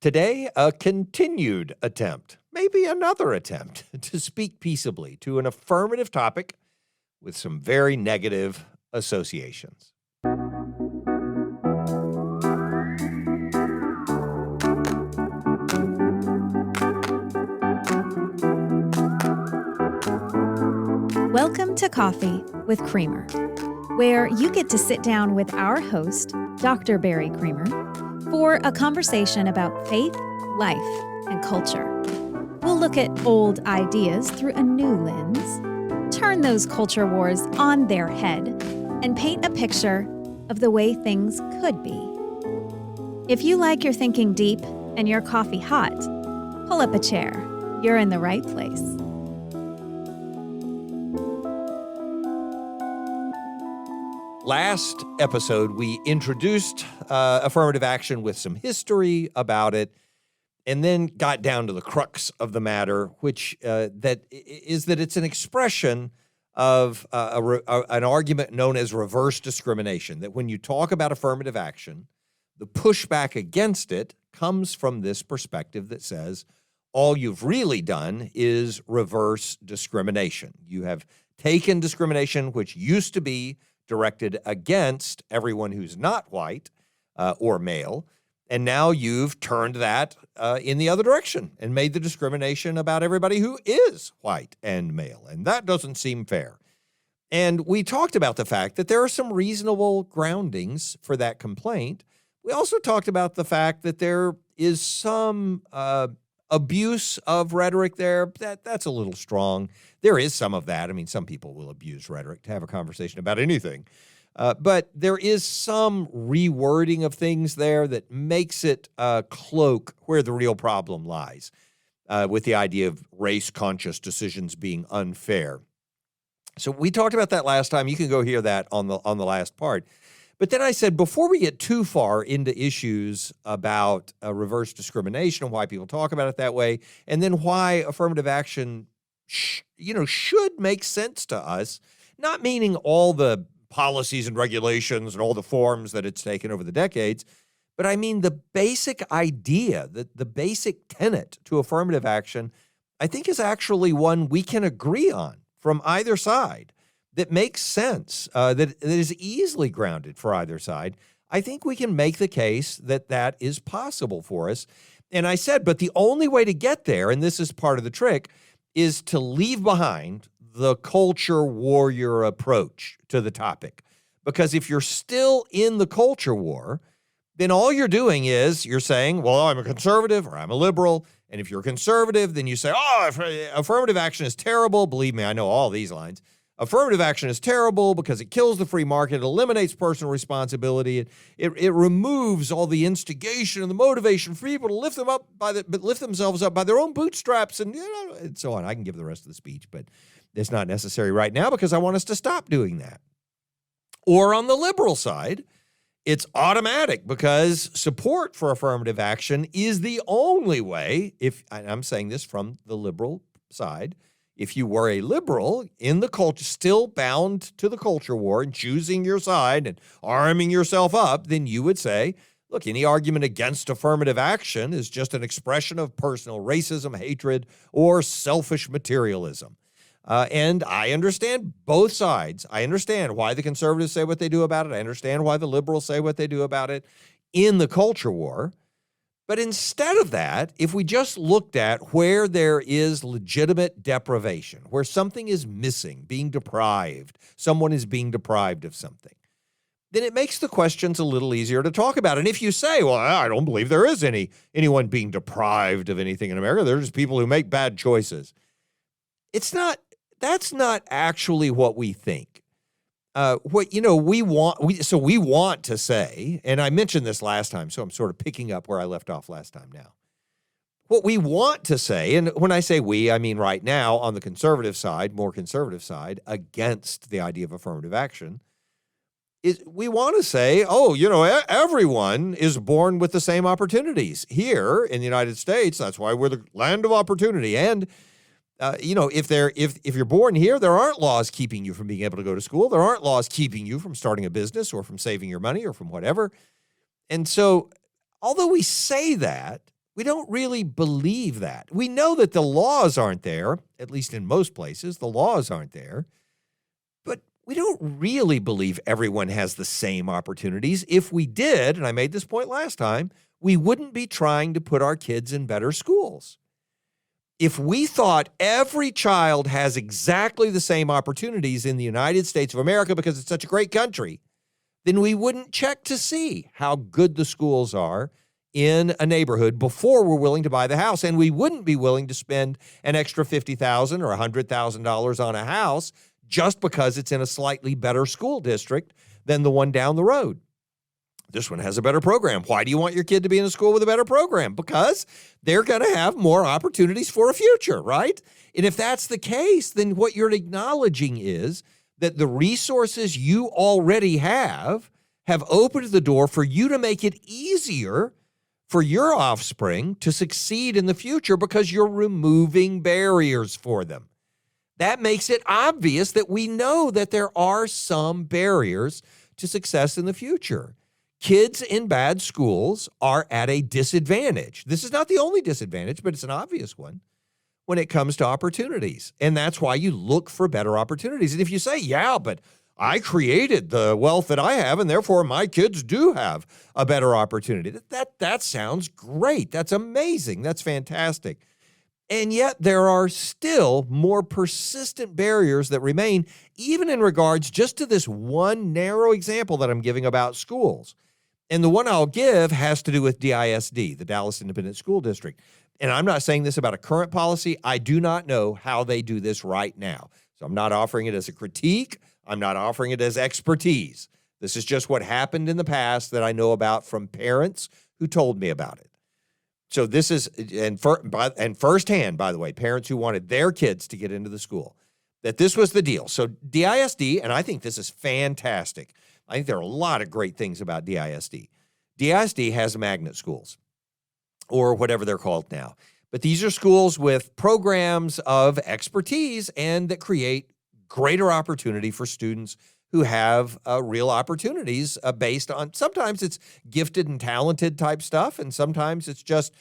Today, a continued attempt, maybe another attempt, to speak peaceably to an affirmative topic with some very negative associations. Welcome to Coffee with Creamer, where you get to sit down with our host, Dr. Barry Creamer, for a conversation about faith, life, and culture. We'll look at old ideas through a new lens, turn those culture wars on their head, and paint a picture of the way things could be. If you like your thinking deep and your coffee hot, pull up a chair. You're in the right place. Last episode, we introduced affirmative action with some history about it, and then got down to the crux of the matter, which that it's an expression of an argument known as reverse discrimination, that when you talk about affirmative action, the pushback against it comes from this perspective that says all you've really done is reverse discrimination. You have taken discrimination, which used to be directed against everyone who's not white or male, and now you've turned that in the other direction and made the discrimination about everybody who is white and male, and that doesn't seem fair. And we talked about the fact that there are some reasonable groundings for that complaint. We also talked about the fact that there is some abuse of rhetoric there. That's a little strong. There is some of that. I mean, some people will abuse rhetoric to have a conversation about anything. But there is some rewording of things there that makes it cloak where the real problem lies, with the idea of race-conscious decisions being unfair. So we talked about that last time. You can go hear that on the last part. But then I said, before we get too far into issues about reverse discrimination and why people talk about it that way, and then why affirmative action, should make sense to us, not meaning all the policies and regulations and all the forms that it's taken over the decades, but I mean the basic idea, the basic tenet to affirmative action, I think is actually one we can agree on from either side. That makes sense, that is easily grounded for either side. I think we can make the case that that is possible for us. And I said, but the only way to get there, and this is part of the trick, is to leave behind the culture warrior approach to the topic. Because if you're still in the culture war, then all you're doing is you're saying, well, I'm a conservative or I'm a liberal. And if you're a conservative, then you say, oh, affirmative action is terrible. Believe me, I know all these lines. Affirmative action is terrible because it kills the free market, it eliminates personal responsibility, it removes all the instigation and the motivation for people to lift themselves up by their own bootstraps and so on. I can give the rest of the speech, but it's not necessary right now because I want us to stop doing that. Or on the liberal side, it's automatic because support for affirmative action is the only way, I'm saying this from the liberal side, if you were a liberal in the culture, still bound to the culture war and choosing your side and arming yourself up, then you would say, look, any argument against affirmative action is just an expression of personal racism, hatred, or selfish materialism. And I understand both sides. I understand why the conservatives say what they do about it. I understand why the liberals say what they do about it in the culture war. But instead of that, if we just looked at where there is legitimate deprivation, where something is missing, being deprived, someone is being deprived of something, then it makes the questions a little easier to talk about. And if you say, well, I don't believe there is anyone being deprived of anything in America, there's just people who make bad choices. That's not actually what we think. We want to say, and I mentioned this last time, so I'm sort of picking up where I left off last time now. What we want to say, and when I say we, I mean right now on the conservative side, more conservative side, against the idea of affirmative action, is we want to say, everyone is born with the same opportunities. Here in the United States, that's why we're the land of opportunity. And if you're born here, there aren't laws keeping you from being able to go to school. There aren't laws keeping you from starting a business or from saving your money or from whatever. And so, although we say that, we don't really believe that. We know that the laws aren't there, at least in most places, the laws aren't there. But we don't really believe everyone has the same opportunities. If we did, and I made this point last time, we wouldn't be trying to put our kids in better schools. If we thought every child has exactly the same opportunities in the United States of America because it's such a great country, then we wouldn't check to see how good the schools are in a neighborhood before we're willing to buy the house. And we wouldn't be willing to spend an extra $50,000 or $100,000 on a house just because it's in a slightly better school district than the one down the road. This one has a better program. Why do you want your kid to be in a school with a better program? Because they're going to have more opportunities for a future, right? And if that's the case, then what you're acknowledging is that the resources you already have opened the door for you to make it easier for your offspring to succeed in the future because you're removing barriers for them. That makes it obvious that we know that there are some barriers to success in the future. Kids in bad schools are at a disadvantage. This is not the only disadvantage, but it's an obvious one when it comes to opportunities. And that's why you look for better opportunities. And if you say, yeah, but I created the wealth that I have, and therefore my kids do have a better opportunity. That sounds great. That's amazing. That's fantastic. And yet there are still more persistent barriers that remain, even in regards just to this one narrow example that I'm giving about schools. And the one I'll give has to do with DISD, the Dallas Independent School District. And I'm not saying this about a current policy. I do not know how they do this right now. So I'm not offering it as a critique. I'm not offering it as expertise. This is just what happened in the past that I know about from parents who told me about it. So this is, and firsthand, by the way, parents who wanted their kids to get into the school, that this was the deal. So DISD, and I think this is fantastic. I think there are a lot of great things about DISD. DISD has magnet schools, or whatever they're called now. But these are schools with programs of expertise and that create greater opportunity for students who have real opportunities based on, sometimes it's gifted and talented type stuff, and sometimes it's just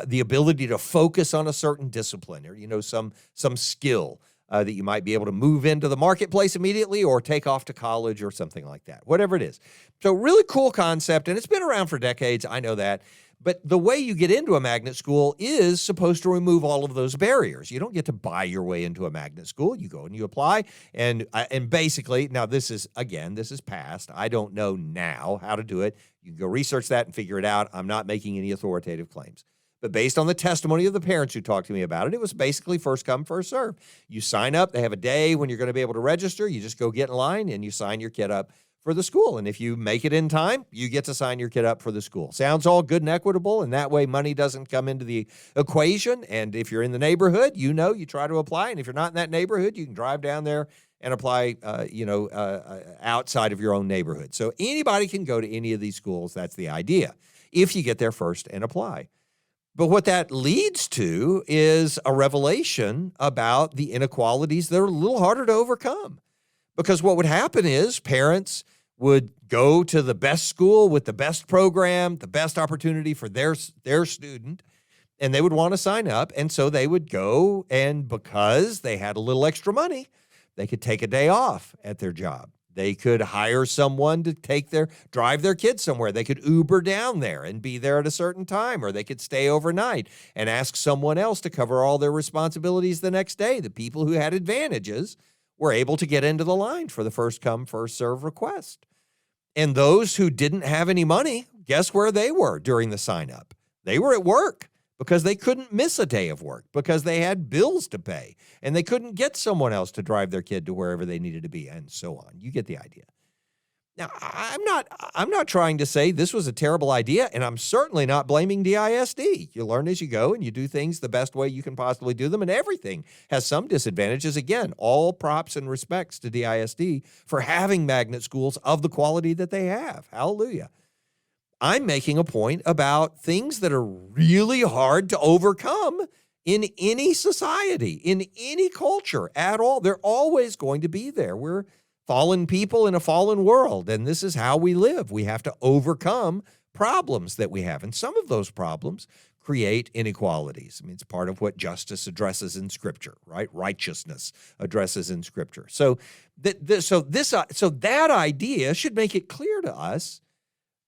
the ability to focus on a certain discipline or, some skill that you might be able to move into the marketplace immediately or take off to college or something like that, whatever it is. So really cool concept, and it's been around for decades, I know that. But the way you get into a magnet school is supposed to remove all of those barriers. You don't get to buy your way into a magnet school. You go and you apply, and basically, now this is past. I don't know now how to do it. You can go research that and figure it out. I'm not making any authoritative claims. But based on the testimony of the parents who talked to me about it, it was basically first come, first serve. You sign up. They have a day when you're going to be able to register. You just go get in line and you sign your kid up for the school. And if you make it in time, you get to sign your kid up for the school. Sounds all good and equitable, and that way money doesn't come into the equation. And if you're in the neighborhood, you try to apply. And if you're not in that neighborhood, you can drive down there and apply, outside of your own neighborhood. So anybody can go to any of these schools. That's the idea, if you get there first and apply. But what that leads to is a revelation about the inequalities that are a little harder to overcome. Because what would happen is parents would go to the best school with the best program, the best opportunity for their student, and they would want to sign up. And so they would go, and because they had a little extra money, they could take a day off at their job. They could hire someone to drive their kids somewhere. They could Uber down there and be there at a certain time, or they could stay overnight and ask someone else to cover all their responsibilities the next day. The people who had advantages were able to get into the line for the first come, first serve request. And those who didn't have any money, guess where they were during the sign up? They were at work because they couldn't miss a day of work because they had bills to pay and they couldn't get someone else to drive their kid to wherever they needed to be, and so on. You get the idea. Now, I'm not trying to say this was a terrible idea, and I'm certainly not blaming DISD. You learn as you go, and you do things the best way you can possibly do them, and everything has some disadvantages. Again, all props and respects to DISD for having magnet schools of the quality that they have. Hallelujah. I'm making a point about things that are really hard to overcome in any society, in any culture at all. They're always going to be there. We're fallen people in a fallen world, and this is how we live. We have to overcome problems that we have, and some of those problems create inequalities. I mean, it's part of what justice addresses in Scripture, right? Righteousness addresses in Scripture. So that idea should make it clear to us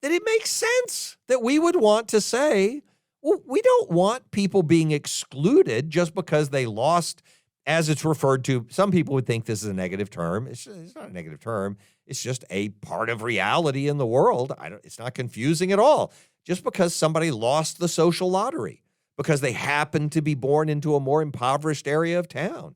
that it makes sense that we would want to say, well, we don't want people being excluded just because they lost, as it's referred to. Some people would think this is a negative term. It's not a negative term. It's just a part of reality in the world. It's not confusing at all. Just because somebody lost the social lottery, because they happened to be born into a more impoverished area of town.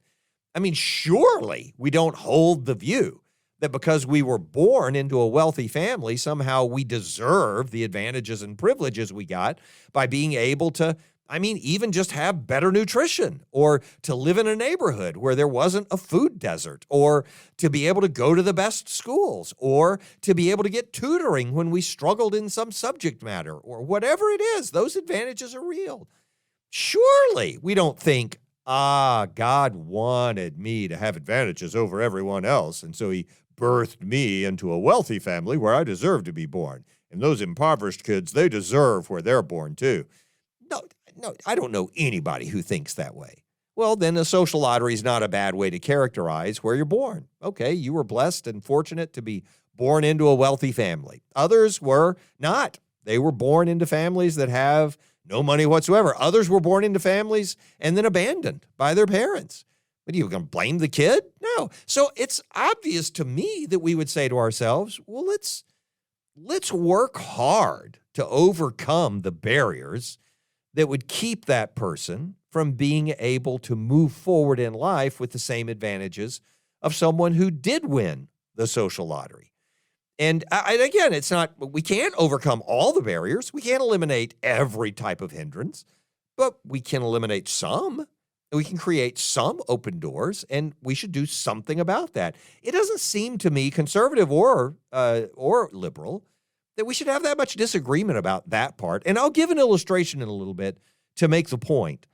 I mean, surely we don't hold the view that because we were born into a wealthy family, somehow we deserve the advantages and privileges we got by being able to, even just have better nutrition, or to live in a neighborhood where there wasn't a food desert, or to be able to go to the best schools, or to be able to get tutoring when we struggled in some subject matter, or whatever it is. Those advantages are real. Surely we don't think, God wanted me to have advantages over everyone else, and so he birthed me into a wealthy family where I deserve to be born. And those impoverished kids, they deserve where they're born too. No, I don't know anybody who thinks that way. Well, then a social lottery is not a bad way to characterize where you're born. Okay, you were blessed and fortunate to be born into a wealthy family. Others were not. They were born into families that have no money whatsoever. Others were born into families and then abandoned by their parents. What are you going to blame the kid? No. So it's obvious to me that we would say to ourselves, well, let's work hard to overcome the barriers that would keep that person from being able to move forward in life with the same advantages of someone who did win the social lottery. And again, we can't overcome all the barriers. We can't eliminate every type of hindrance, but we can eliminate some. We can create some open doors, and we should do something about that. It doesn't seem to me, conservative or liberal, that we should have that much disagreement about that part. And I'll give an illustration in a little bit to make the point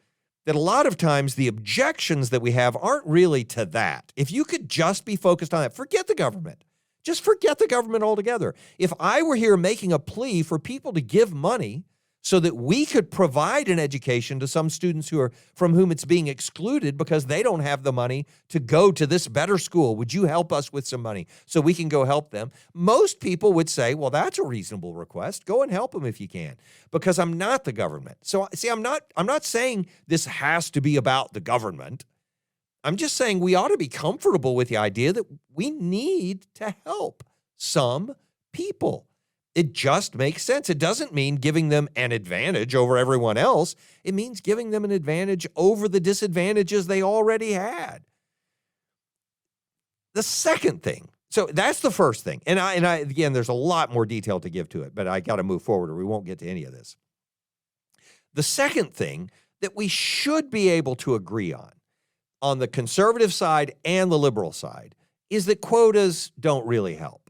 that a lot of times the objections that we have aren't really to that. If you could just be focused on that, forget the government. Just forget the government altogether. If I were here making a plea for people to give money so that we could provide an education to some students from whom it's being excluded because they don't have the money to go to this better school, would you help us with some money so we can go help them? Most people would say, well, that's a reasonable request. Go and help them if you can, because I'm not the government. So see, I'm not saying this has to be about the government. I'm just saying we ought to be comfortable with the idea that we need to help some people. It just makes sense. It doesn't mean giving them an advantage over everyone else. It means giving them an advantage over the disadvantages they already had. The second thing, so that's the first thing. And I again, there's a lot more detail to give to it, but I got to move forward or we won't get to any of this. The second thing that we should be able to agree on the conservative side and the liberal side, is that quotas don't really help.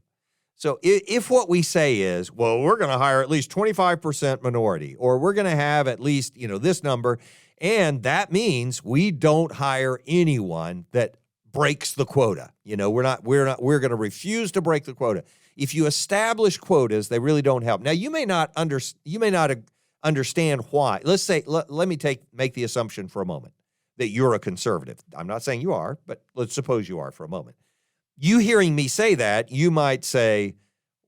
So if what we say is, well, we're going to hire at least 25% minority, or we're going to have at least, this number, and that means we don't hire anyone that breaks the quota. We're going to refuse to break the quota. If you establish quotas, they really don't help. Now, you may not understand why. Let's say, let me make the assumption for a moment that you're a conservative. I'm not saying you are, but let's suppose you are for a moment. You hearing me say that, you might say,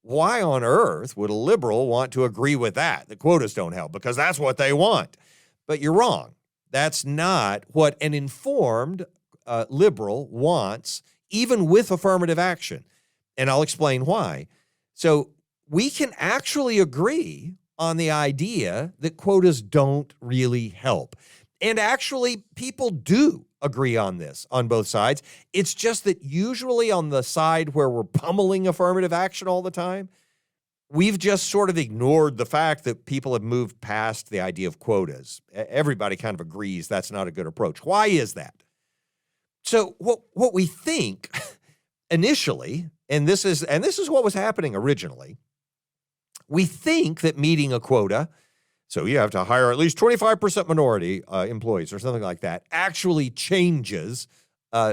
why on earth would a liberal want to agree with that? The quotas don't help because that's what they want. But you're wrong. That's not what an informed liberal wants, even with affirmative action. And I'll explain why. So we can actually agree on the idea that quotas don't really help. And actually, people do agree on this on both sides. It's just that usually on the side where we're pummeling affirmative action all the time, we've just sort of ignored the fact that people have moved past the idea of quotas. Everybody kind of agrees that's not a good approach. Why is that? So what we think initially, and this is what was happening originally, we think that meeting a quota, so you have to hire at least 25% minority employees or something like that, actually changes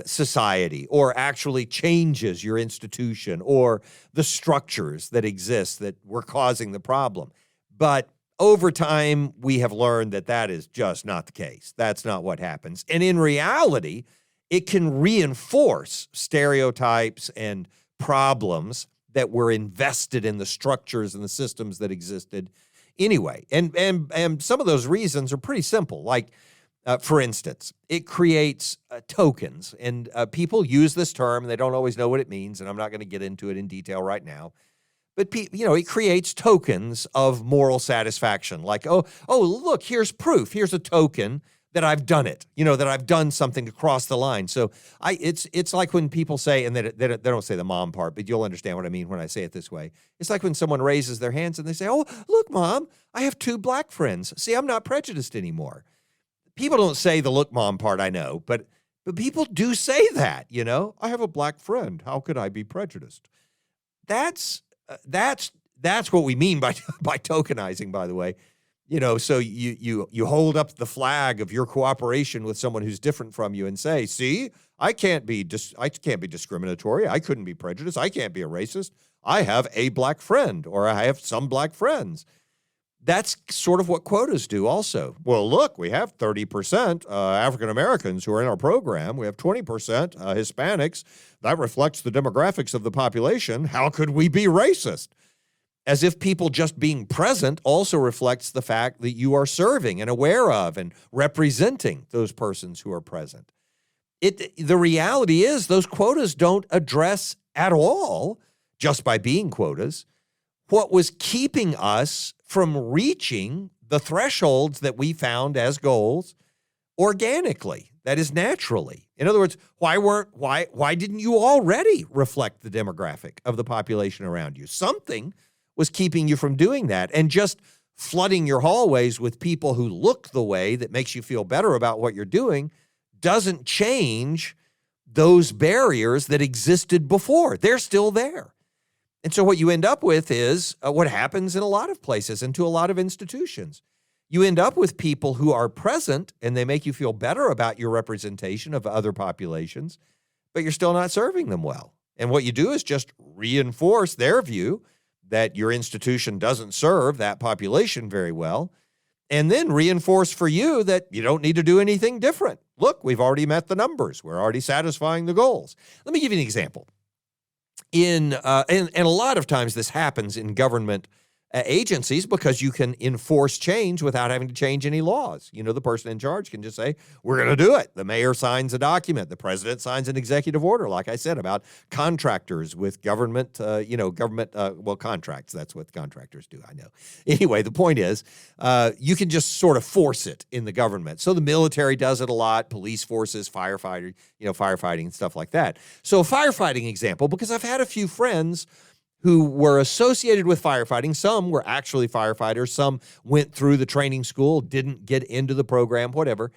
society, or actually changes your institution or the structures that exist that were causing the problem. But over time, we have learned that that is just not the case. That's not what happens. And in reality, it can reinforce stereotypes and problems that were invested in the structures and the systems that existed anyway. And some of those reasons are pretty simple. Like, for instance, it creates tokens. And people use this term, and they don't always know what it means, and I'm not going to get into it in detail right now. But, it creates tokens of moral satisfaction. Like, oh, look, here's proof. Here's a token that I've done it, that I've done something to cross the line. So it's like when people say, and they don't say the mom part, but you'll understand what I mean when I say it this way. It's like when someone raises their hands and they say, oh, look, Mom, I have 2 black friends. See, I'm not prejudiced anymore. People don't say the look, Mom part, I know, but people do say that, I have a black friend. How could I be prejudiced? That's what we mean by tokenizing, by the way. So you hold up the flag of your cooperation with someone who's different from you and say, see, I can't be discriminatory. I couldn't be prejudiced. I can't be a racist. I have a black friend, or I have some black friends. That's sort of what quotas do also. Well, look, we have 30% African Americans who are in our program. We have 20% Hispanics. That reflects the demographics of the population. How could we be racist? As if people just being present also reflects the fact that you are serving and aware of and representing those persons who are present. The reality is those quotas don't address at all, just by being quotas, what was keeping us from reaching the thresholds that we found as goals organically, that is naturally. In other words, why didn't you already reflect the demographic of the population around you? Something was keeping you from doing that, and just flooding your hallways with people who look the way that makes you feel better about what you're doing doesn't change those barriers that existed before. They're still there. And so what you end up with is what happens in a lot of places and to a lot of institutions. You end up with people who are present and they make you feel better about your representation of other populations, but you're still not serving them well. And what you do is just reinforce their view that your institution doesn't serve that population very well, and then reinforce for you that you don't need to do anything different. Look, we've already met the numbers. We're already satisfying the goals. Let me give you an example. And a lot of times this happens in government agencies because you can enforce change without having to change any laws. The person in charge can just say, we're going to do it. The mayor signs a document. The president signs an executive order, like I said, about contractors with government, contracts. That's what contractors do, I know. Anyway, the point is, you can just sort of force it in the government. So the military does it a lot, police forces, firefighting and stuff like that. So a firefighting example, because I've had a few friends who were associated with firefighting. Some were actually firefighters. Some went through the training school, didn't get into the program, whatever.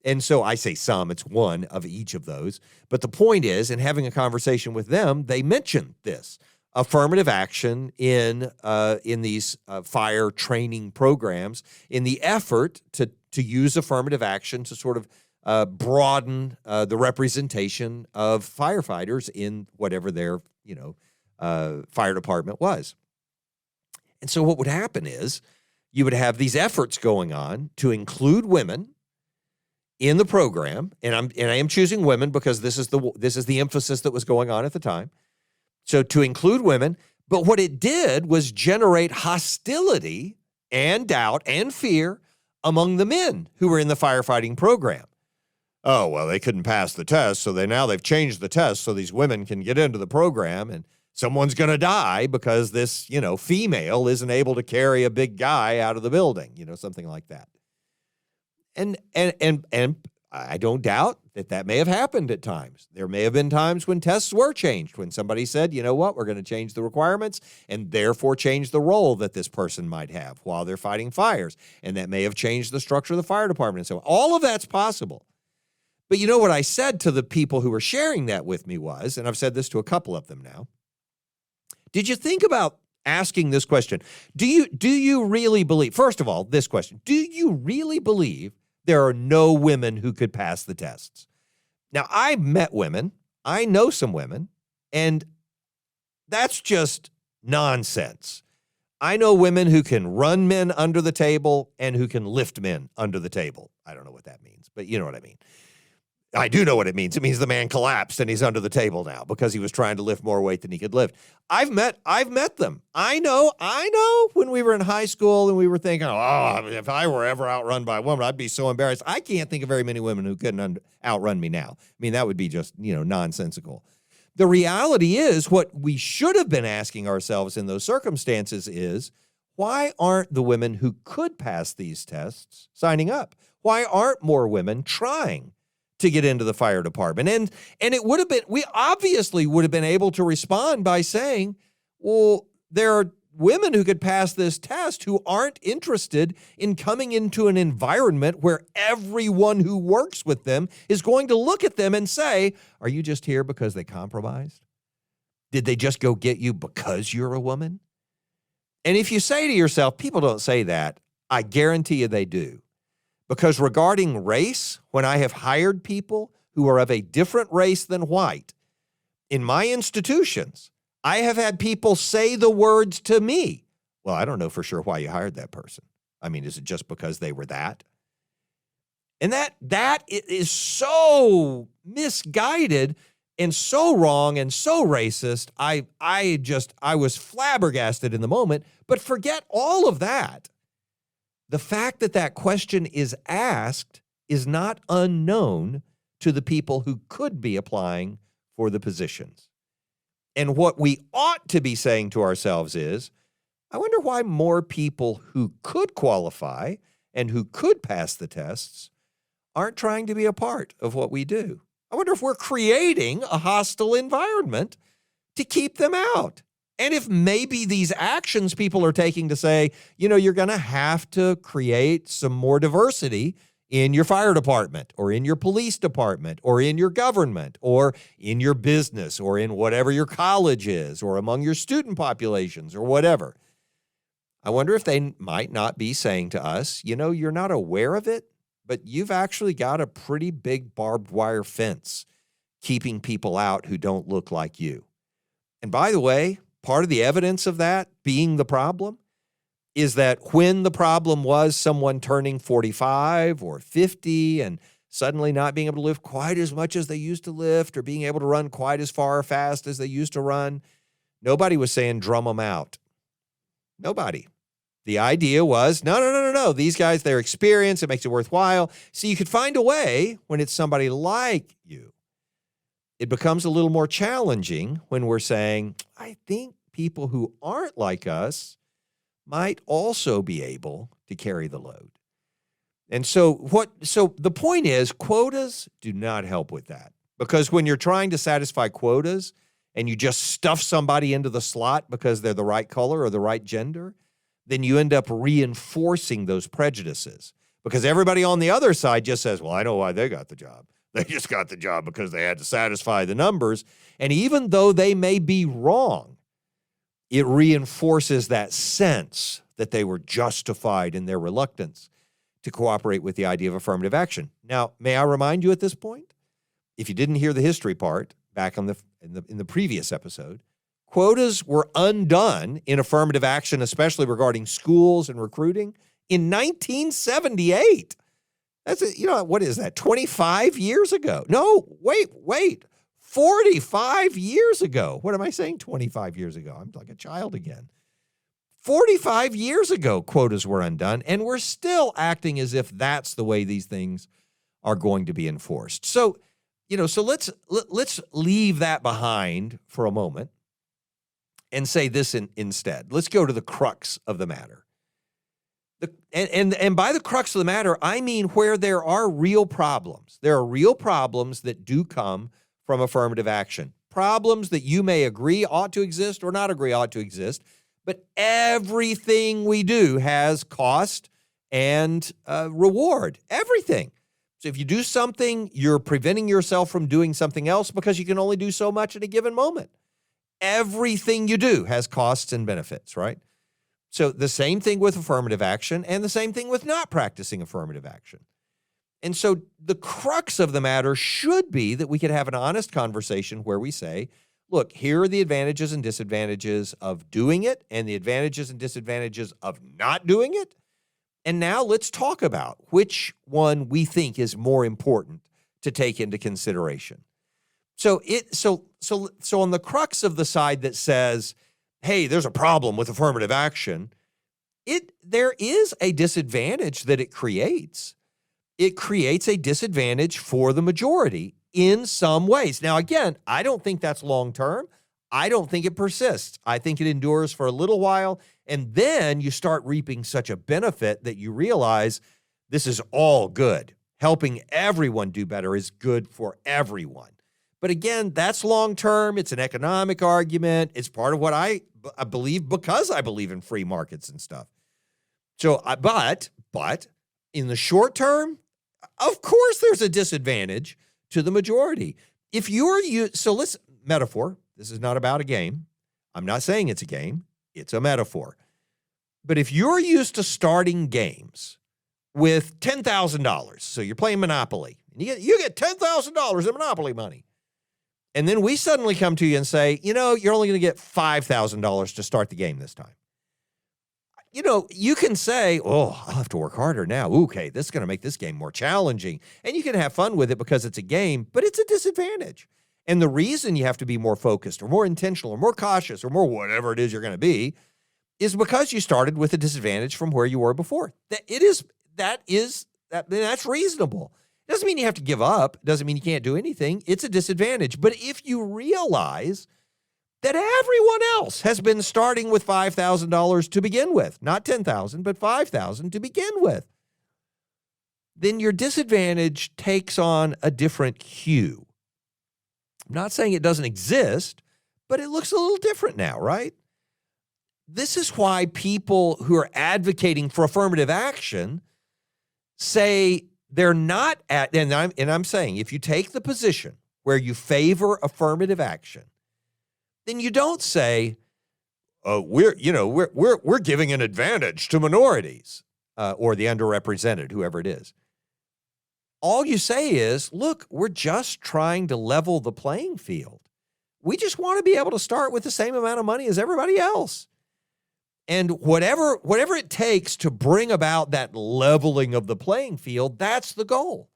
And so I say some, it's one of each of those. But the point is, in having a conversation with them, they mentioned this affirmative action in these fire training programs in the effort to use affirmative action to sort of broaden the representation of firefighters in whatever their, fire department was. And so what would happen is you would have these efforts going on to include women in the program, and I am choosing women because this is the emphasis that was going on at the time. So to include women, but what it did was generate hostility and doubt and fear among the men who were in the firefighting program. Oh, well, they couldn't pass the test, so they've changed the test so these women can get into the program, and someone's going to die because this, female isn't able to carry a big guy out of the building, something like that. And I don't doubt that may have happened at times. There may have been times when tests were changed, when somebody said, you know what, we're going to change the requirements and therefore change the role that this person might have while they're fighting fires. And that may have changed the structure of the fire department. And so all of that's possible. But you know what I said to the people who were sharing that with me was, and I've said this to a couple of them now, did you think about asking this question? Do you really believe, first of all, this question, do you really believe there are no women who could pass the tests? Now, I've met women, I know some women, and that's just nonsense. I know women who can run men under the table and who can lift men under the table. I don't know what that means, but you know what I mean. I do know what it means. It means the man collapsed and he's under the table now because he was trying to lift more weight than he could lift. I've met them. I know when we were in high school and we were thinking, if I were ever outrun by a woman, I'd be so embarrassed. I can't think of very many women who couldn't outrun me now. I mean, that would be just, nonsensical. The reality is what we should have been asking ourselves in those circumstances is, why aren't the women who could pass these tests signing up? Why aren't more women trying to get into the fire department? And it would have been, we obviously would have been able to respond by saying, well, there are women who could pass this test who aren't interested in coming into an environment where everyone who works with them is going to look at them and say, are you just here because they compromised? Did they just go get you because you're a woman? And if you say to yourself, people don't say that, I guarantee you they do. Because regarding race, when I have hired people who are of a different race than white, in my institutions, I have had people say the words to me, well, I don't know for sure why you hired that person. I mean, is it just because they were that? And that is so misguided and so wrong and so racist. I was flabbergasted in the moment, but forget all of that. The fact that question is asked is not unknown to the people who could be applying for the positions. And what we ought to be saying to ourselves is, I wonder why more people who could qualify and who could pass the tests aren't trying to be a part of what we do. I wonder if we're creating a hostile environment to keep them out. And if maybe these actions people are taking to say, you're going to have to create some more diversity in your fire department or in your police department or in your government or in your business or in whatever your college is or among your student populations or whatever. I wonder if they might not be saying to us, you're not aware of it, but you've actually got a pretty big barbed wire fence keeping people out who don't look like you. And by the way, part of the evidence of that being the problem is that when the problem was someone turning 45 or 50 and suddenly not being able to lift quite as much as they used to lift or being able to run quite as far or fast as they used to run, nobody was saying drum them out. Nobody. The idea was, no. These guys, their experience, it makes it worthwhile. So you could find a way when it's somebody like you. It becomes a little more challenging when we're saying, I think people who aren't like us might also be able to carry the load. And so the point is, quotas do not help with that. Because when you're trying to satisfy quotas and you just stuff somebody into the slot because they're the right color or the right gender, then you end up reinforcing those prejudices. Because everybody on the other side just says, well, I know why they got the job. They just got the job because they had to satisfy the numbers. And even though they may be wrong, it reinforces that sense that they were justified in their reluctance to cooperate with the idea of affirmative action. Now, may I remind you at this point, if you didn't hear the history part back in the previous episode, quotas were undone in affirmative action, especially regarding schools and recruiting, in 1978. That's what is that? 25 years ago? No, wait. 45 years ago. What am I saying? 25 years ago. I'm like a child again. 45 years ago, quotas were undone, and we're still acting as if that's the way these things are going to be enforced. So, let's leave that behind for a moment and say this instead. Let's go to the crux of the matter. And by the crux of the matter, I mean where there are real problems. There are real problems that do come from affirmative action. Problems that you may agree ought to exist or not agree ought to exist, but everything we do has cost and reward. Everything. So if you do something, you're preventing yourself from doing something else because you can only do so much at a given moment. Everything you do has costs and benefits, right? So the same thing with affirmative action and the same thing with not practicing affirmative action. And so the crux of the matter should be that we could have an honest conversation where we say, look, here are the advantages and disadvantages of doing it and the advantages and disadvantages of not doing it. And now let's talk about which one we think is more important to take into consideration. So on the crux of the side that says, hey, there's a problem with affirmative action, there is a disadvantage that it creates. It creates a disadvantage for the majority in some ways. Now, again, I don't think that's long-term. I don't think it persists. I think it endures for a little while, and then you start reaping such a benefit that you realize this is all good. Helping everyone do better is good for everyone. But again, that's long-term. It's an economic argument. It's part of what I believe because I believe in free markets and stuff. So, but in the short term, of course, there's a disadvantage to the majority. So let's metaphor. This is not about a game. I'm not saying it's a game. It's a metaphor. But if you're used to starting games with $10,000, so you're playing Monopoly, and you get $10,000 in Monopoly money, and then we suddenly come to you and say, you're only going to get $5,000 to start the game this time. You can say, oh, I'll have to work harder now. Okay, this is going to make this game more challenging. And you can have fun with it because it's a game, but it's a disadvantage. And the reason you have to be more focused or more intentional or more cautious or more whatever it is you're going to be is because you started with a disadvantage from where you were before. That's reasonable. It doesn't mean you have to give up. It doesn't mean you can't do anything. It's a disadvantage. But if you realize that everyone else has been starting with $5,000 to begin with, not $10,000, but $5,000 to begin with, then your disadvantage takes on a different hue. I'm not saying it doesn't exist, but it looks a little different now, right? This is why people who are advocating for affirmative action say they're not and I'm saying if you take the position where you favor affirmative action, then you don't say, we're giving an advantage to minorities or the underrepresented, whoever it is. All you say is, look, we're just trying to level the playing field. We just want to be able to start with the same amount of money as everybody else. And whatever it takes to bring about that leveling of the playing field, that's the goal.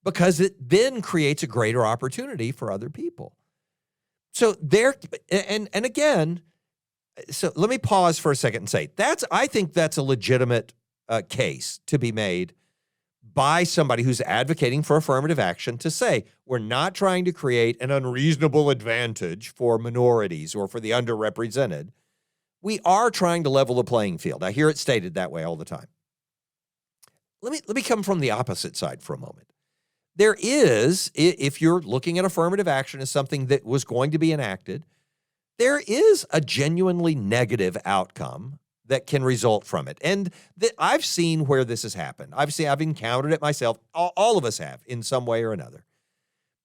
Because it then creates a greater opportunity for other people. So again, so let me pause for a second and say, I think that's a legitimate case to be made by somebody who's advocating for affirmative action to say, we're not trying to create an unreasonable advantage for minorities or for the underrepresented. We are trying to level the playing field. I hear it stated that way all the time. Let me come from the opposite side for a moment. There is, if you're looking at affirmative action as something that was going to be enacted, there is a genuinely negative outcome that can result from it. And I've seen where this has happened. I've encountered it myself. All of us have in some way or another.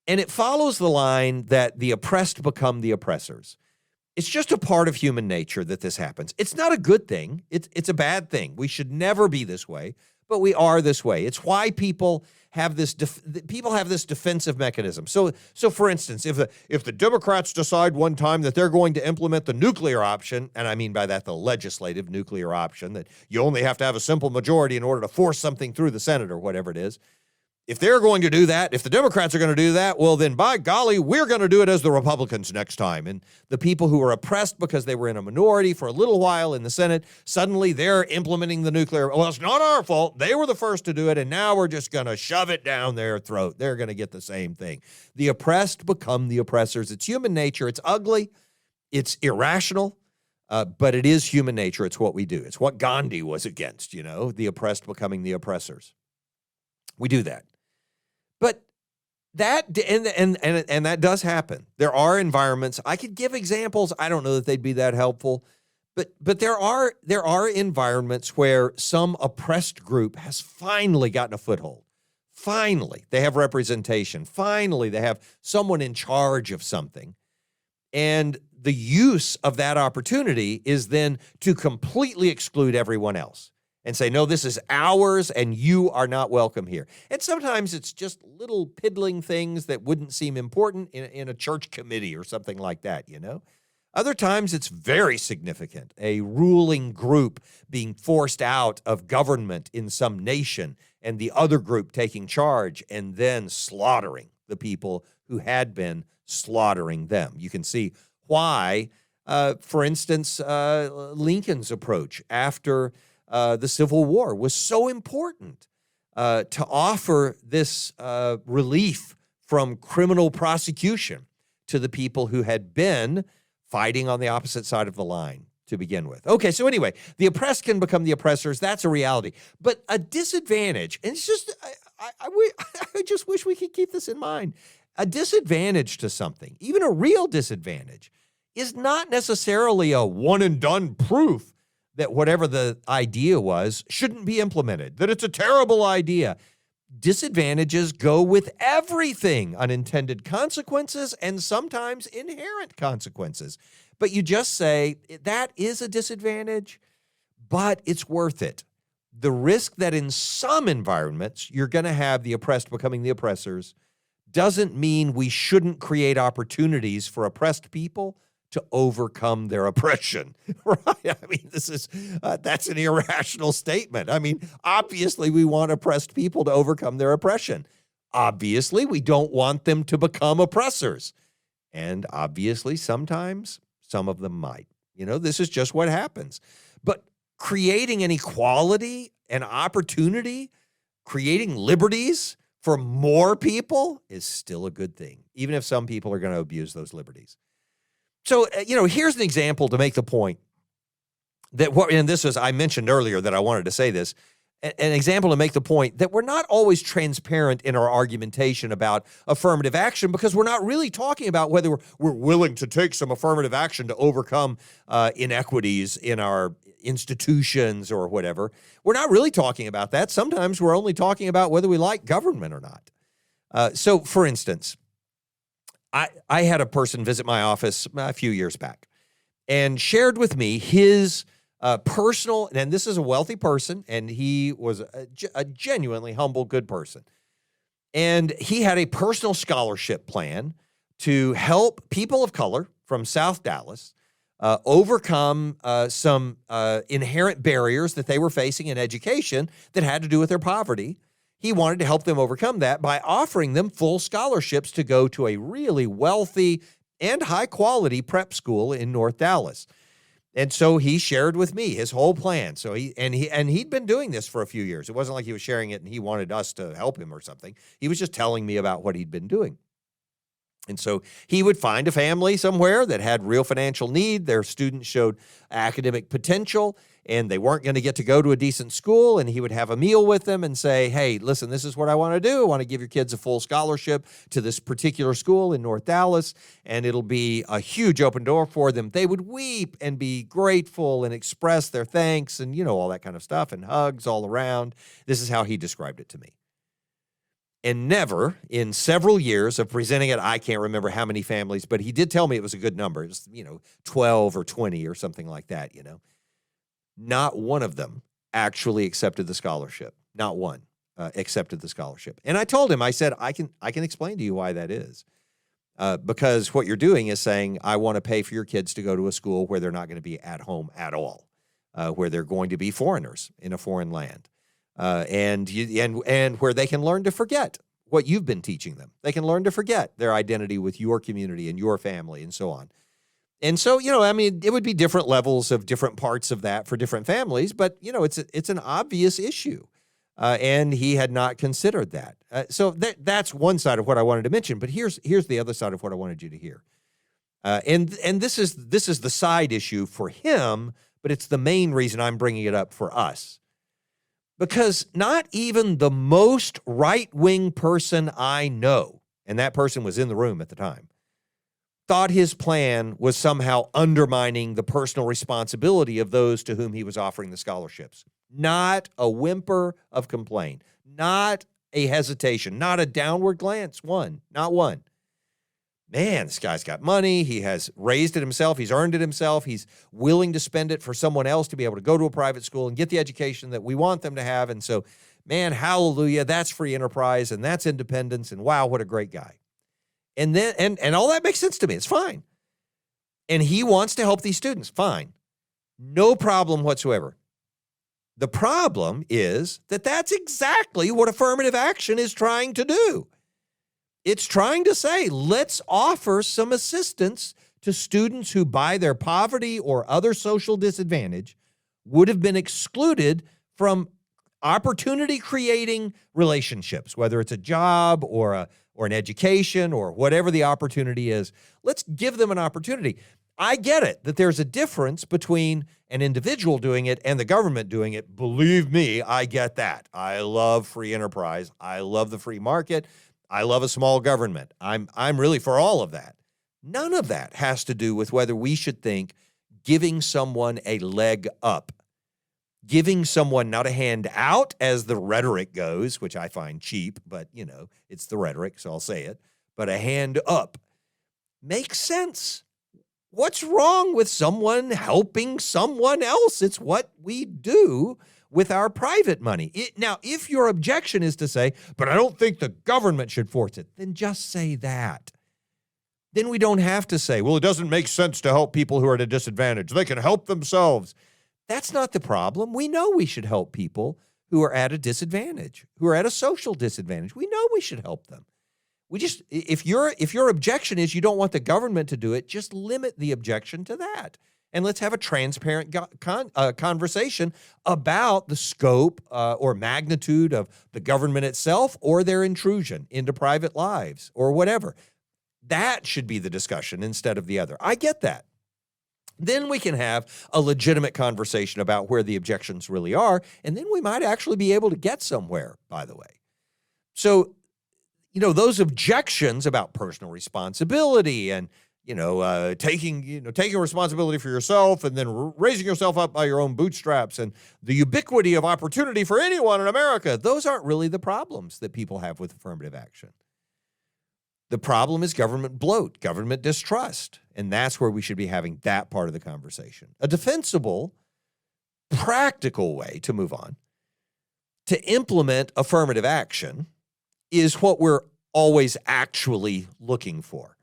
And it follows the line that the oppressed become the oppressors. It's just a part of human nature that this happens. It's not a good thing. It's a bad thing. We should never be this way, but we are this way. It's why people have this defensive mechanism. So for instance, if the Democrats decide one time that they're going to implement the nuclear option, and I mean by that the legislative nuclear option, that you only have to have a simple majority in order to force something through the Senate or whatever it is, if they're going to do that, if the Democrats are going to do that, well, then by golly, we're going to do it as the Republicans next time. And the people who were oppressed because they were in a minority for a little while in the Senate, suddenly they're implementing the nuclear. Well, it's not our fault. They were the first to do it, and now we're just going to shove it down their throat. They're going to get the same thing. The oppressed become the oppressors. It's human nature. It's ugly. It's irrational. But it is human nature. It's what we do. It's what Gandhi was against, the oppressed becoming the oppressors. We do that. But that and that does happen. There are environments. I could give examples. I don't know that they'd be that helpful, but there are environments where some oppressed group has finally gotten a foothold. Finally, they have representation. Finally, they have someone in charge of something. And the use of that opportunity is then to completely exclude everyone else and say, no, this is ours and you are not welcome here. And sometimes it's just little piddling things that wouldn't seem important in a church committee or something like that, you know? Other times it's very significant, a ruling group being forced out of government in some nation and the other group taking charge and then slaughtering the people who had been slaughtering them. You can see why, for instance, Lincoln's approach after the Civil War was so important to offer this relief from criminal prosecution to the people who had been fighting on the opposite side of the line to begin with. Okay, so anyway, the oppressed can become the oppressors. That's a reality. But a disadvantage, and it's just, I just wish we could keep this in mind. A disadvantage to something, even a real disadvantage, is not necessarily a one-and-done proof that whatever the idea was shouldn't be implemented, that it's a terrible idea. Disadvantages go with everything, unintended consequences and sometimes inherent consequences. But you just say, that is a disadvantage, but it's worth it. The risk that in some environments you're going to have the oppressed becoming the oppressors doesn't mean we shouldn't create opportunities for oppressed people to overcome their oppression, right? I mean, that's an irrational statement. I mean, obviously we want oppressed people to overcome their oppression. Obviously, we don't want them to become oppressors. And obviously, sometimes some of them might. You know, this is just what happens. But creating an equality, an opportunity, creating liberties for more people is still a good thing, even if some people are going to abuse those liberties. So, here's an example to make the point that I mentioned earlier that I wanted to say this, an example to make the point that we're not always transparent in our argumentation about affirmative action because we're not really talking about whether we're willing to take some affirmative action to overcome inequities in our institutions or whatever. We're not really talking about that. Sometimes we're only talking about whether we like government or not. So, for instance, I had a person visit my office a few years back and shared with me his personal, and this is a wealthy person, and he was a genuinely humble, good person. And he had a personal scholarship plan to help people of color from South Dallas overcome some inherent barriers that they were facing in education that had to do with their poverty. He wanted to help them overcome that by offering them full scholarships to go to a really wealthy and high-quality prep school in North Dallas. And so he shared with me his whole plan. So he'd been doing this for a few years. It wasn't like he was sharing it and he wanted us to help him or something. He was just telling me about what he'd been doing. And so he would find a family somewhere that had real financial need. Their students showed academic potential, and they weren't going to get to go to a decent school. And he would have a meal with them and say, hey, listen, this is what I want to do. I want to give your kids a full scholarship to this particular school in North Dallas, and it'll be a huge open door for them. They would weep and be grateful and express their thanks and, all that kind of stuff, and hugs all around. This is how he described it to me. And never, in several years of presenting it, I can't remember how many families, but he did tell me it was a good number. It was, 12 or 20 or something like that, Not one of them actually accepted the scholarship. Not one accepted the scholarship. And I told him, I said, I can explain to you why that is. Because what you're doing is saying, I want to pay for your kids to go to a school where they're not going to be at home at all, where they're going to be foreigners in a foreign land. And where they can learn to forget what you've been teaching them. They can learn to forget their identity with your community and your family and so on. And so, it would be different levels of different parts of that for different families, but, it's an obvious issue. And he had not considered that. So that's one side of what I wanted to mention, but here's the other side of what I wanted you to hear. And this is the side issue for him, but it's the main reason I'm bringing it up for us. Because not even the most right-wing person I know, and that person was in the room at the time, thought his plan was somehow undermining the personal responsibility of those to whom he was offering the scholarships. Not a whimper of complaint, not a hesitation, not a downward glance, not one. man, this guy's got money. He has raised it himself. He's earned it himself. He's willing to spend it for someone else to be able to go to a private school and get the education that we want them to have. And so, man, hallelujah, that's free enterprise and that's independence. And wow, what a great guy. And then, and all that makes sense to me. It's fine. And he wants to help these students. Fine. No problem whatsoever. The problem is that that's exactly what affirmative action is trying to do. It's trying to say, let's offer some assistance to students who, by their poverty or other social disadvantage, would have been excluded from opportunity-creating relationships, whether it's a job or an education or whatever the opportunity is. Let's give them an opportunity. I get it that there's a difference between an individual doing it and the government doing it. Believe me, I get that. I love free enterprise. I love the free market. I love a small government. I'm really for all of that. None of that has to do with whether we should think giving someone a leg up, giving someone not a hand out, as the rhetoric goes, which I find cheap, but, it's the rhetoric, so I'll say it, but a hand up makes sense. What's wrong with someone helping someone else? It's what we do with our private money. Now, if your objection is to say, but I don't think the government should force it, then just say that. Then we don't have to say, well, it doesn't make sense to help people who are at a disadvantage. They can help themselves. That's not the problem. We know we should help people who are at a disadvantage, who are at a social disadvantage. We know we should help them. If your objection is you don't want the government to do it, just limit the objection to that. And let's have a transparent conversation about the scope or magnitude of the government itself or their intrusion into private lives or whatever. That should be the discussion instead of the other. I get that. Then we can have a legitimate conversation about where the objections really are, and then we might actually be able to get somewhere, by the way. So, those objections about personal responsibility and, taking responsibility for yourself and then raising yourself up by your own bootstraps and the ubiquity of opportunity for anyone in America, those aren't really the problems that people have with affirmative action. The problem is government bloat, government distrust, and that's where we should be having that part of the conversation. A defensible, practical way to move on, to implement affirmative action, is what we're always actually looking for.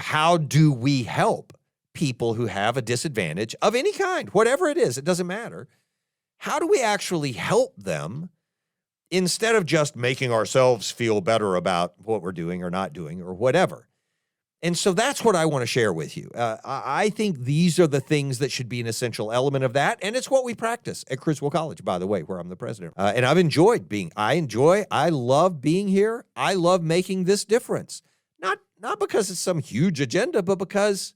How do we help people who have a disadvantage of any kind, whatever it is, it doesn't matter. How do we actually help them instead of just making ourselves feel better about what we're doing or not doing or whatever? And so that's what I want to share with you. I think these are the things that should be an essential element of that. And it's what we practice at Criswell College, by the way, where I'm the president. And I love being here. I love making this difference. Not because it's some huge agenda, but because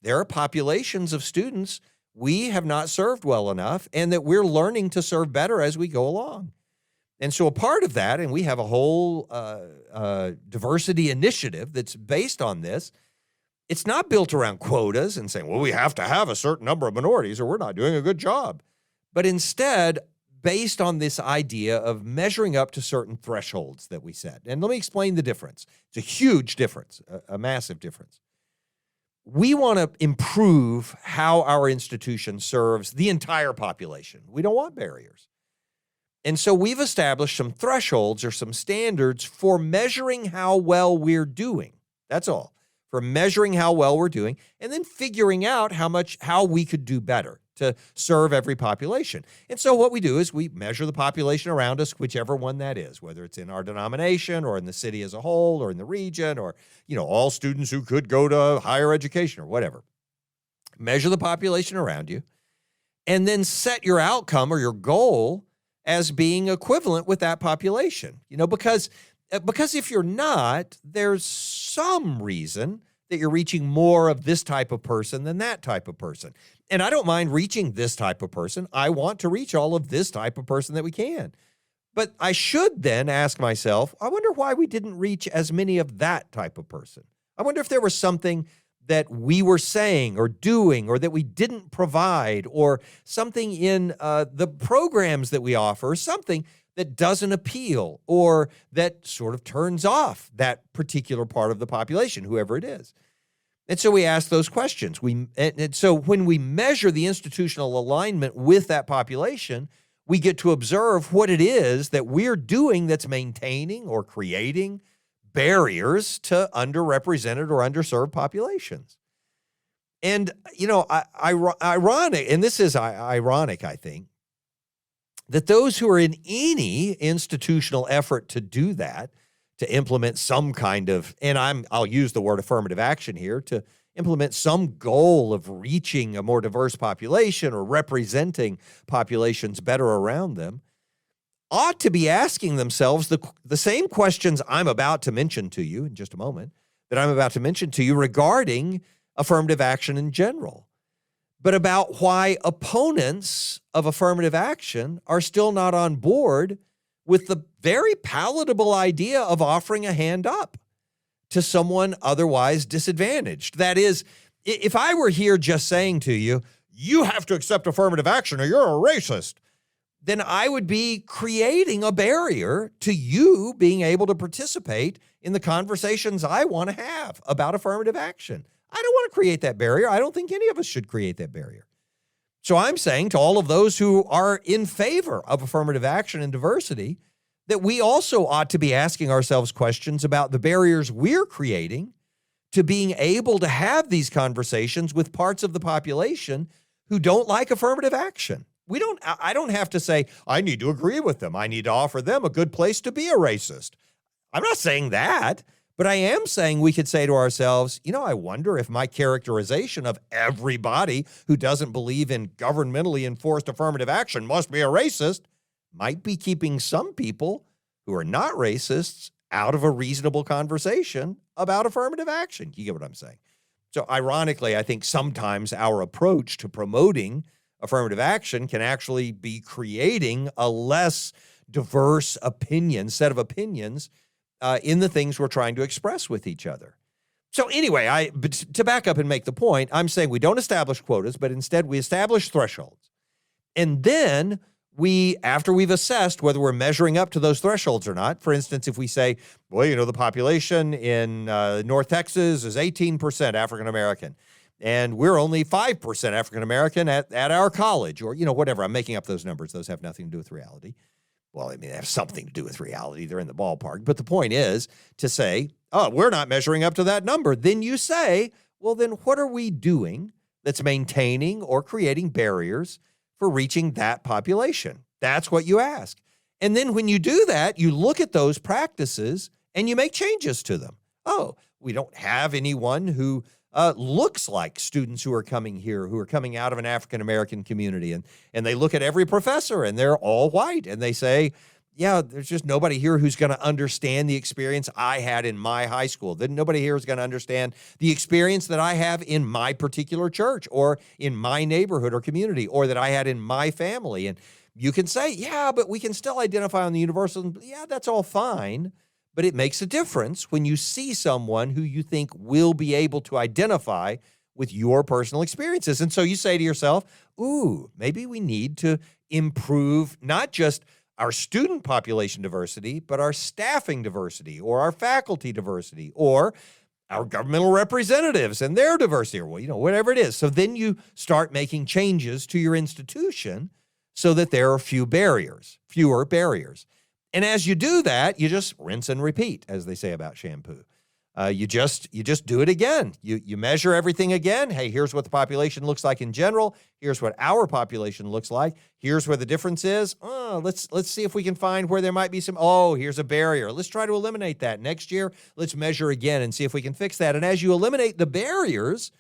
there are populations of students we have not served well enough and that we're learning to serve better as we go along. And so a part of that, and we have a whole diversity initiative that's based on this, it's not built around quotas and saying, well, we have to have a certain number of minorities or we're not doing a good job. But instead, based on this idea of measuring up to certain thresholds that we set. And let me explain the difference. It's a huge difference, a massive difference. We want to improve how our institution serves the entire population. We don't want barriers. And so we've established some thresholds or some standards for measuring how well we're doing. That's all. For measuring how well we're doing and then figuring out how we could do better to serve every population. And so what we do is we measure the population around us, whichever one that is, whether it's in our denomination or in the city as a whole or in the region or, all students who could go to higher education or whatever. Measure the population around you and then set your outcome or your goal as being equivalent with that population, because if you're not, there's some reason that you're reaching more of this type of person than that type of person. And I don't mind reaching this type of person. I want to reach all of this type of person that we can. But I should then ask myself, I wonder why we didn't reach as many of that type of person. I wonder if there was something that we were saying or doing or that we didn't provide or something in the programs that we offer, something that doesn't appeal or that sort of turns off that particular part of the population, whoever it is. And so we ask those questions. And so when we measure the institutional alignment with that population, we get to observe what it is that we're doing that's maintaining or creating barriers to underrepresented or underserved populations. And, ironic, and this is ironic, I think, that those who are in any institutional effort to do that, to implement some kind of, and I'll use the word affirmative action here, to implement some goal of reaching a more diverse population or representing populations better around them, ought to be asking themselves the same questions I'm about to mention to you in just a moment, that I'm about to mention to you regarding affirmative action in general, but about why opponents of affirmative action are still not on board with the very palatable idea of offering a hand up to someone otherwise disadvantaged. That is, if I were here just saying to you, you have to accept affirmative action or you're a racist, then I would be creating a barrier to you being able to participate in the conversations I want to have about affirmative action. I don't want to create that barrier. I don't think any of us should create that barrier. So I'm saying to all of those who are in favor of affirmative action and diversity that we also ought to be asking ourselves questions about the barriers we're creating to being able to have these conversations with parts of the population who don't like affirmative action. I don't have to say, I need to agree with them. I need to offer them a good place to be a racist. I'm not saying that. But I am saying we could say to ourselves, I wonder if my characterization of everybody who doesn't believe in governmentally enforced affirmative action must be a racist might be keeping some people who are not racists out of a reasonable conversation about affirmative action. You get what I'm saying? So ironically, I think sometimes our approach to promoting affirmative action can actually be creating a less diverse set of opinions in the things we're trying to express with each other. So anyway, but to back up and make the point, I'm saying we don't establish quotas, but instead we establish thresholds. And then after we've assessed whether we're measuring up to those thresholds or not, for instance, if we say, the population in North Texas is 18% African-American, and we're only 5% African-American at our college, or, whatever. I'm making up those numbers. Those have nothing to do with reality. Well, they have something to do with reality. They're in the ballpark. But the point is to say, we're not measuring up to that number. Then you say, well, then what are we doing that's maintaining or creating barriers for reaching that population? That's what you ask. And then when you do that, you look at those practices and you make changes to them. Oh, we don't have anyone who looks like students who are coming here, who are coming out of an African-American community. And they look at every professor and they're all white. And they say, there's just nobody here who's going to understand the experience I had in my high school. Then nobody here is going to understand the experience that I have in my particular church or in my neighborhood or community or that I had in my family. And you can say, but we can still identify on the universal. Yeah, that's all fine. But it makes a difference when you see someone who you think will be able to identify with your personal experiences. And so you say to yourself, maybe we need to improve not just our student population diversity, but our staffing diversity or our faculty diversity or our governmental representatives and their diversity or, whatever it is. So then you start making changes to your institution so that there are fewer barriers. And as you do that, you just rinse and repeat, as they say about shampoo. You just do it again. You measure everything again. Hey, here's what the population looks like in general. Here's what our population looks like. Here's where the difference is. Let's see if we can find where there might be some. Here's a barrier. Let's try to eliminate that. Next year, let's measure again and see if we can fix that. And as you eliminate the barriers,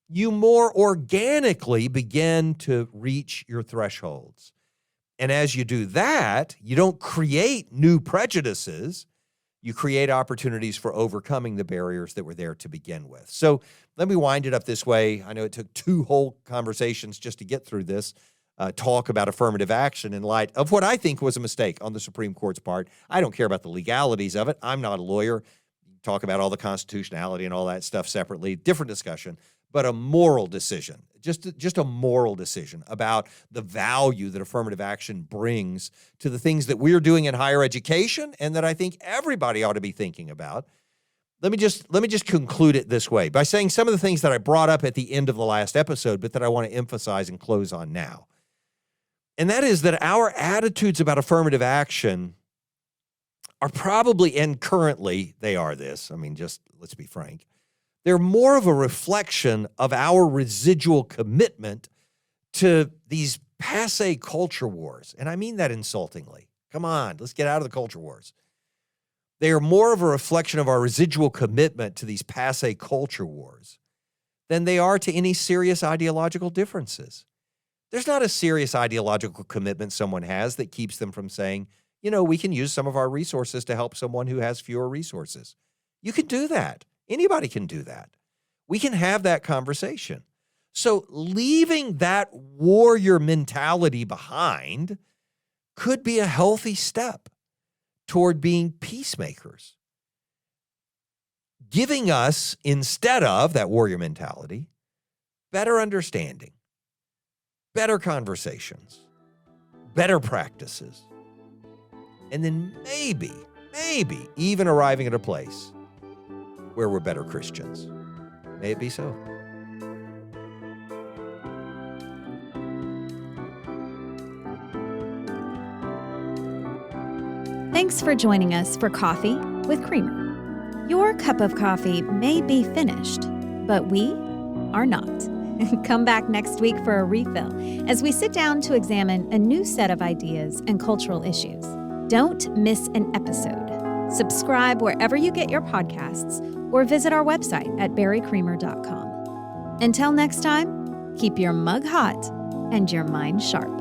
you more organically begin to reach your thresholds. And as you do that, you don't create new prejudices. You create opportunities for overcoming the barriers that were there to begin with. So let me wind it up this way. I know it took 2 whole conversations just to get through this talk about affirmative action in light of what I think was a mistake on the Supreme Court's part. I don't care about the legalities of it. I'm not a lawyer. Talk about all the constitutionality and all that stuff separately. Different discussion. But a moral decision just a moral decision about the value that affirmative action brings to the things that we're doing in higher education and that I think everybody ought to be thinking about. Let me just conclude it this way by saying some of the things that I brought up at the end of the last episode, but that I want to emphasize and close on now. And that is that our attitudes about affirmative action are probably, and currently they are this, I mean, just let's be frank, they're more of a reflection of our residual commitment to these passé culture wars. And I mean that insultingly. Come on, let's get out of the culture wars. They are more of a reflection of our residual commitment to these passé culture wars than they are to any serious ideological differences. There's not a serious ideological commitment someone has that keeps them from saying, we can use some of our resources to help someone who has fewer resources. You can do that. Anybody can do that. We can have that conversation. So leaving that warrior mentality behind could be a healthy step toward being peacemakers, giving us, instead of that warrior mentality, better understanding, better conversations, better practices, and then maybe even arriving at a place where we're better Christians. May it be so. Thanks for joining us for Coffee with Creamer. Your cup of coffee may be finished, but we are not. Come back next week for a refill as we sit down to examine a new set of ideas and cultural issues. Don't miss an episode. Subscribe wherever you get your podcasts or visit our website at barrycreamer.com. Until next time, keep your mug hot and your mind sharp.